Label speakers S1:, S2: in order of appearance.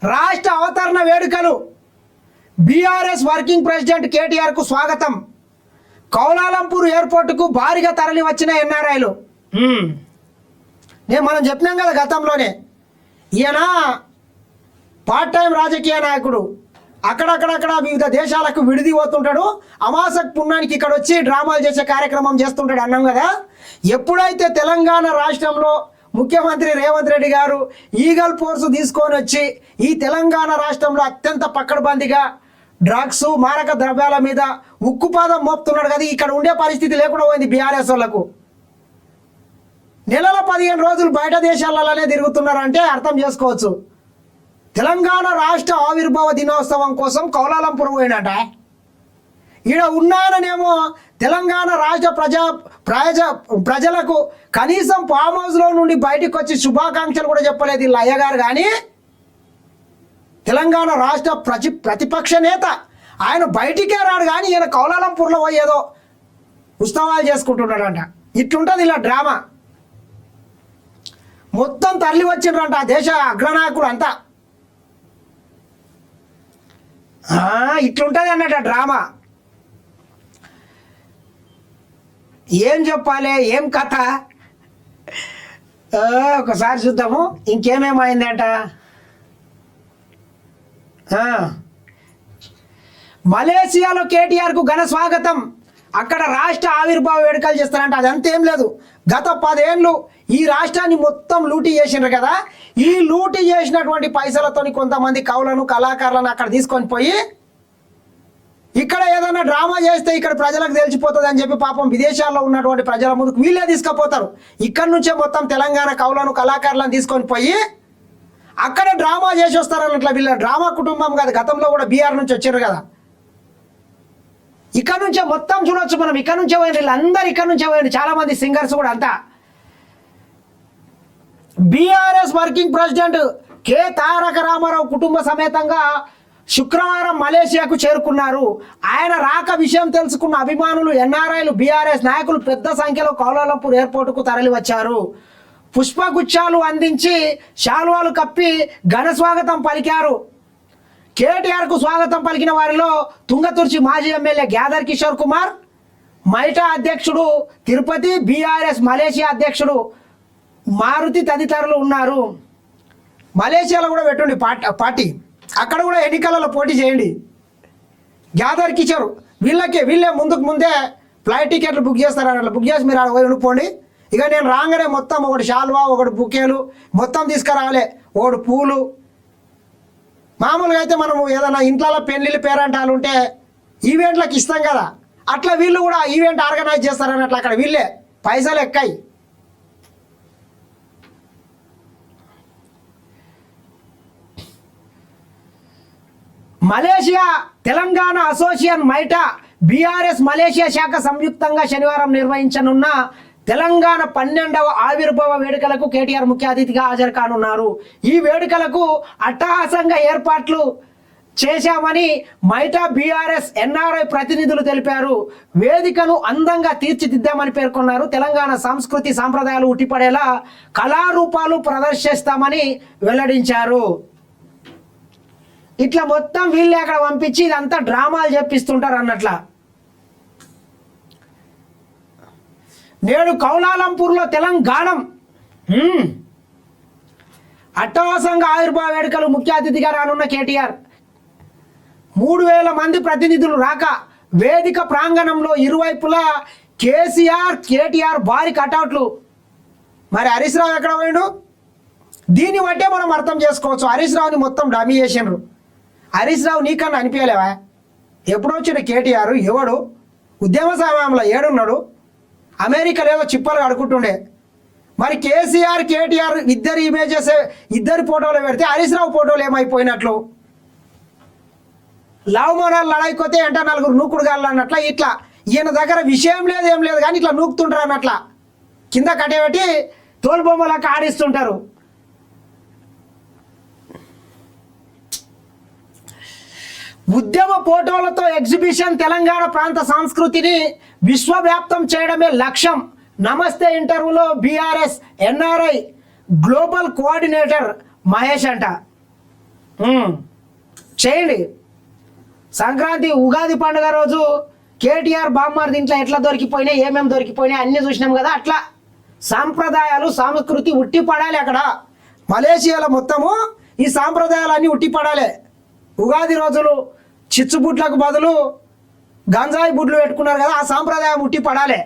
S1: రాష్ట్ర అవతరణ వేడుకలు. బీఆర్ఎస్ వర్కింగ్ ప్రెసిడెంట్ కేటీఆర్కు స్వాగతం. కౌలాలంపూర్ ఎయిర్పోర్టుకు భారీగా తరలి వచ్చిన ఎన్ఆర్ఐలు. మనం చెప్పినాం కదా గతంలోనే, ఈయన పార్ట్ టైం రాజకీయ నాయకుడు. అక్కడక్కడక్కడ వివిధ దేశాలకు విడిది పోతుంటాడు. అమాసక్ పుణ్యానికి ఇక్కడ వచ్చి డ్రామాలు చేసే కార్యక్రమం చేస్తుంటాడు అన్నాం కదా. ఎప్పుడైతే తెలంగాణ రాష్ట్రంలో ముఖ్యమంత్రి రేవంత్ రెడ్డి గారు ఈగల్ ఫోర్స్ తీసుకొని వచ్చి ఈ తెలంగాణ రాష్ట్రంలో అత్యంత పక్కడబందిగా డ్రగ్స్ మారక ద్రవ్యాల మీద ఉక్కుపాదం మోపుతున్నాడు కదా, ఇక్కడ ఉండే పరిస్థితి లేకుండా పోయింది బీఆర్ఎస్ వాళ్ళకు. నెలలో 15 రోజులు బయట దేశాలలోనే తిరుగుతున్నారంటే అర్థం చేసుకోవచ్చు. తెలంగాణ రాష్ట్ర ఆవిర్భావ దినోత్సవం కోసం కౌలాలంపూర్ పోయినట. ఈడ ఉన్నాయననేమో తెలంగాణ రాష్ట్ర ప్రజలకు కనీసం ఫామ్ హౌస్లో నుండి బయటకు వచ్చి శుభాకాంక్షలు కూడా చెప్పలేదు వీళ్ళ అయ్యగారు. కానీ తెలంగాణ రాష్ట్ర ప్రతిపక్ష నేత ఆయన బయటికే రాడు, కానీ ఈయన కౌలాలంపూర్లో పోయి ఏదో ఉత్సవాలు చేసుకుంటున్నాడంట. ఇట్లుంటుంది ఇలా డ్రామా. మొత్తం తరలి వచ్చిండ్రంట ఆ దేశ అగ్రనాయకులు అంతా. ఇట్లుంటుంది అన్నట్టు డ్రామా. ఏం చెప్పాలి, ఏం కథ, ఒకసారి చూద్దాము ఇంకేమేమైందంట. మలేసియాలో కేటీఆర్కు ఘన స్వాగతం. అక్కడ రాష్ట్ర ఆవిర్భావ వేడుకలు చేస్తారంట. అదంతేం లేదు, గత 10 ఏళ్ళు ఈ రాష్ట్రాన్ని మొత్తం లూటీ చేసిండ్రు కదా. ఈ లూటీ చేసినటువంటి పైసలతోని కొంతమంది కవులను కళాకారులను అక్కడ తీసుకొని పోయి ఇక్కడ ఏదైనా డ్రామా చేస్తే ఇక్కడ ప్రజలకు తెలిసిపోతుంది అని చెప్పి పాపం విదేశాల్లో ఉన్నటువంటి ప్రజల ముందుకు వీళ్ళే తీసుకుపోతారు. ఇక్కడ నుంచే మొత్తం తెలంగాణ కవులను కళాకారులను తీసుకొని పోయి అక్కడ డ్రామా చేసి వస్తారన్నట్ల. వీళ్ళ డ్రామా కుటుంబం కదా, గతంలో కూడా బీఆర్ నుంచి వచ్చారు కదా. ఇక్కడ నుంచే మొత్తం చూడొచ్చు మనం. ఇక్కడ నుంచే పోయింది వీళ్ళందరూ, ఇక్కడ నుంచే పోయింది చాలామంది సింగర్స్ కూడా అంతా. బీఆర్ఎస్ వర్కింగ్ ప్రెసిడెంట్ కె తారక రామారావు కుటుంబ సమేతంగా శుక్రవారం మలేషియాకు చేరుకున్నారు. ఆయన రాక విషయం తెలుసుకున్న అభిమానులు, ఎన్ఆర్ఐలు, బీఆర్ఎస్ నాయకులు పెద్ద సంఖ్యలో కౌలాలంపూర్ ఎయిర్పోర్టుకు తరలి వచ్చారు. పుష్పగుచ్చాలు అందించి శాలువాలు కప్పి ఘన స్వాగతం పలికారు. కేటీఆర్కు స్వాగతం పలికిన వారిలో తుంగతుర్చి మాజీ ఎమ్మెల్యే గ్యాదర్ కిషోర్ కుమార్, మైటా అధ్యక్షుడు తిరుపతి, బీఆర్ఎస్ మలేషియా అధ్యక్షుడు మారుతి తదితరులు ఉన్నారు. మలేషియాలో కూడా పెట్టండి పార్టీ, అక్కడ కూడా ఎన్నికలలో పోటీ చేయండి. గ్యాదర్ కిషోర్ వీళ్ళే ముందే ఫ్లైట్ టికెట్లు బుక్ చేస్తారు. అట్లా బుక్ చేసి మీరు పోయి ఉండిపోండి. ఇక నేను రాగానే మొత్తం ఒకటి శాల్వా, ఒకటి బుకేలు మొత్తం తీసుకురావాలి, ఒకటి పూలు. మామూలుగా అయితే మనము ఏదైనా ఇంట్లో పెళ్ళిళ్ళు పేరంటాలు ఉంటే ఈవెంట్లకు ఇస్తాం కదా, అట్లా వీళ్ళు కూడా ఈవెంట్ ఆర్గనైజ్ చేస్తారని అట్లా అక్కడ వీళ్ళే పైసలు ఎక్కాయి. Malaysia Telangana association MyTA BRS Malaysia శాఖ సంయుక్తంగా శనివారం నిర్వహించనున్న తెలంగాణ 12వ ఆవిర్భావ వేడుకలకు కేటీఆర్ ముఖ్య అతిథిగా హాజరు కానున్నారు. ఈ వేడుకలకు అట్టహాసంగా ఏర్పాట్లు చేశామని మైటా బీఆర్ఎస్ ఎన్ఆర్ఐ ప్రతినిధులు తెలిపారు. వేదికను అందంగా తీర్చిదిద్దామని పేర్కొన్నారు. తెలంగాణ సంస్కృతి సాంప్రదాయాలు ఉట్టిపడేలా కళారూపాలు ప్రదర్శిస్తామని వెల్లడించారు. ఇట్లా మొత్తం వీళ్ళే అక్కడ పంపించి ఇదంతా డ్రామాలు చెప్పిస్తుంటారు అన్నట్ల. నేడు కౌలాలంపూర్లో తెలంగాణం అట్టహాసంగా ఆవిర్భావ వేడుకలు ముఖ్య అతిథిగా రానున్న కేటీఆర్. 3000 మంది ప్రతినిధులు రాక వేదిక ప్రాంగణంలో ఇరువైపులా కేటీఆర్ భారీ కటౌట్లు. మరి హరీష్ రావు ఎక్కడ పోయిండు? దీన్ని బట్టే మనం అర్థం చేసుకోవచ్చు. హరీష్ రావుని మొత్తం డమీ చేసిండ్రు. హరీష్ రావు నీకన్నా అనిపించలేవా? ఎప్పుడు వచ్చిన కేటీఆర్ ఎవడు? ఉద్యమ సమయంలో ఏడున్నాడు? అమెరికాలో ఏదో చిప్పలు కడుకుంటుండే. మరి కేటీఆర్ ఇద్దరు ఇమేజెస్, ఇద్దరు ఫోటోలు పెడితే హరీష్ రావు ఫోటోలు ఏమైపోయినట్లు? లవ్ మోనాలు లడాయిపోతే ఎంట 4 నూకుడు గాళ్ళు అన్నట్ల. ఇట్లా ఈయన దగ్గర విషయం లేదు, ఏం లేదు, కానీ ఇట్లా నూకుతుంటారు అన్నట్ల. కింద కట్టేబెట్టి తోలుబొమ్మలకు ఆడిస్తుంటారు. ఉద్యమ ఫోటోలతో ఎగ్జిబిషన్ తెలంగాణ ప్రాంత సంస్కృతిని విశ్వవ్యాప్తం చేయడమే లక్ష్యం. నమస్తే ఇంటర్వ్యూలో BRS NRI global coordinator Mahesh అంట. చేయండి. సంక్రాంతి ఉగాది పండుగ రోజు కేటీఆర్ బామ్మార్ దీంట్లో ఎట్లా దొరికిపోయినాయి, ఏమేమి దొరికిపోయినాయి అన్నీ చూసినాం కదా. అట్లా సాంప్రదాయాలు సంస్కృతి ఉట్టి పడాలి అక్కడ. మలేషియాలో మొత్తము ఈ సాంప్రదాయాలన్నీ ఉట్టి పడాలి. ఉగాది రోజులు చిచ్చుబుడ్లకు బదులు గంజాయి బుడ్లు పెట్టుకున్నారు కదా, ఆ సాంప్రదాయం ఉట్టి పడాలి.